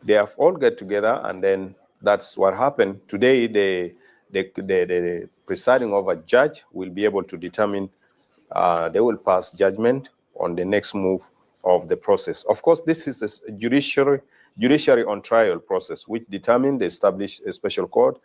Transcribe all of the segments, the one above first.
They have all get together, and then that's what happened. Today, the presiding over judge will be able to determine, they will pass judgment on the next move of the process. Of course, this is a judiciary on trial process, which determine the established special court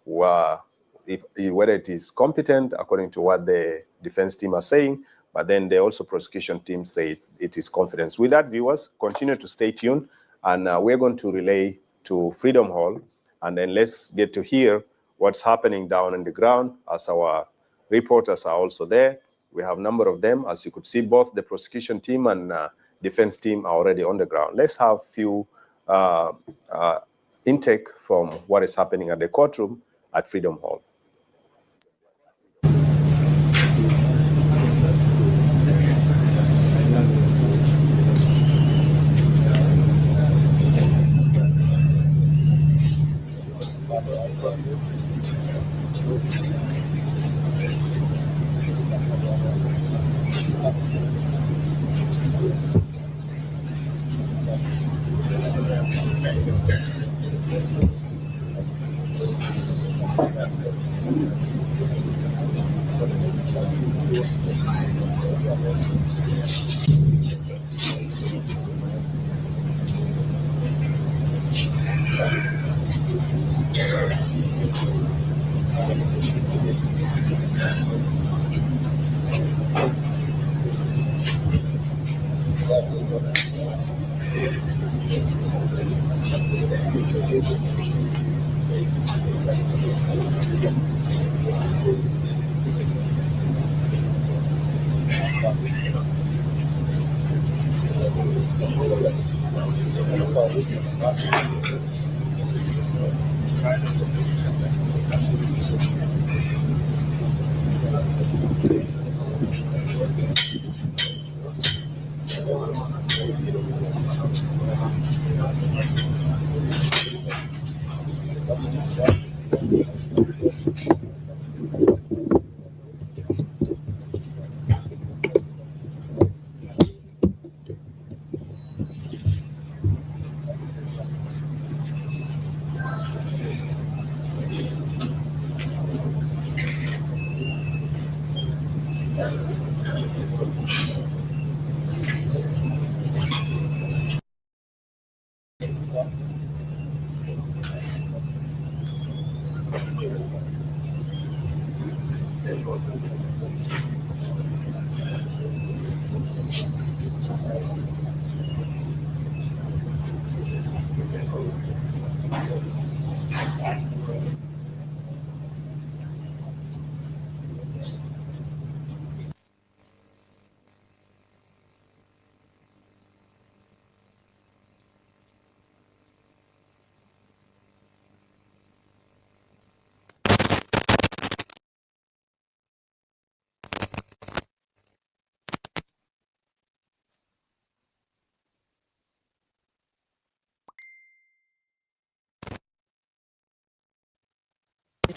whether it is competent according to what the defense team are saying, but then the also prosecution team say it is confidence. With that, viewers, continue to stay tuned, and we're going to relay to Freedom Hall, and then let's get to hear what's happening down on the ground, as our reporters are also there. We have a number of them. As you could see, both the prosecution team and defense team are already on the ground. Let's have few intake from what is happening at the courtroom at Freedom Hall.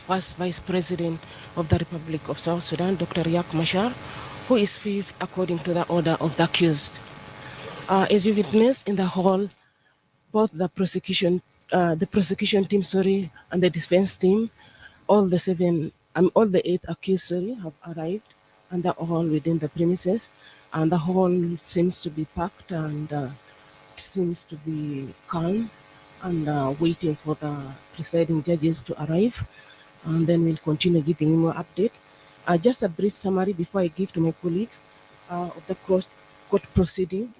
First Vice President of the Republic of South Sudan, Dr. RIEK MACHAR, who is fifth according to the order of the accused. As you witnessed in the hall, both the prosecution team, and the defense team, all the 8 accused, have arrived, and they're all within the premises, and the hall seems to be packed and seems to be calm, and waiting for the presiding judges to arrive, and then we'll continue giving you more update. Just a brief summary before I give to my colleagues of the court proceeding.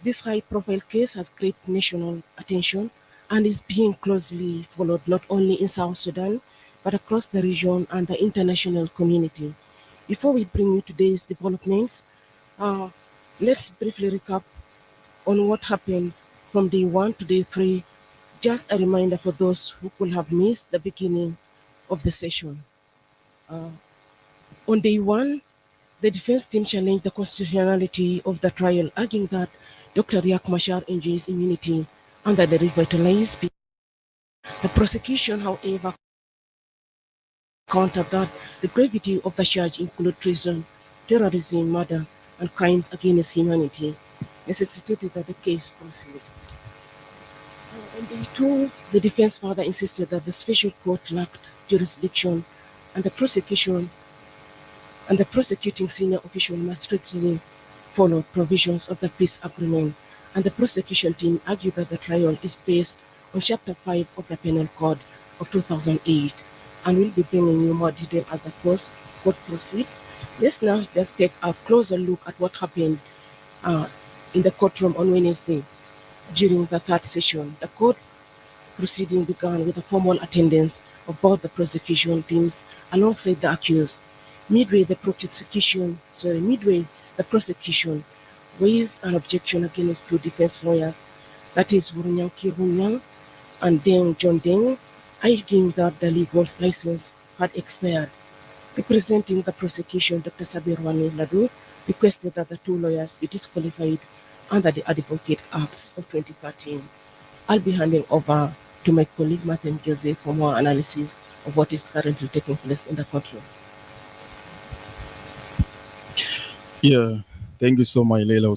This high-profile case has great national attention and is being closely followed not only in South Sudan, but across the region and the international community. Before we bring you today's developments, let's briefly recap on what happened from day 1 to day 3. Just a reminder for those who could have missed the beginning of the session. On day 1, the defense team challenged the constitutionality of the trial, arguing that Dr. RIEK MACHAR enjoys immunity under the revitalized bill. The prosecution, however, countered that the gravity of the charge included treason, terrorism, murder, and crimes against humanity, necessitated that the case proceed. On day 2, the defense further insisted that the special court lacked jurisdiction and the prosecuting senior official must strictly follow provisions of the peace agreement, and the prosecution team argued that the trial is based on Chapter 5 of the Penal Code of 2008, and will be bringing you more detail as the court proceeds. Let's now just take a closer look at what happened in the courtroom on Wednesday during the third session. The court proceeding began with a formal attendance of both the prosecution teams alongside the accused. Midway, the prosecution raised an objection against two defense lawyers, that is Wurunyang Kirunyang and Deng John Deng, arguing that the legal license had expired. Representing the prosecution, Dr. Sabirwani Ladu requested that the two lawyers be disqualified under the Advocate Acts of 2013. I'll be handing over to my colleague Martin Jose for more analysis of what is currently taking place in the courtroom. Yeah, thank you so much, Leila.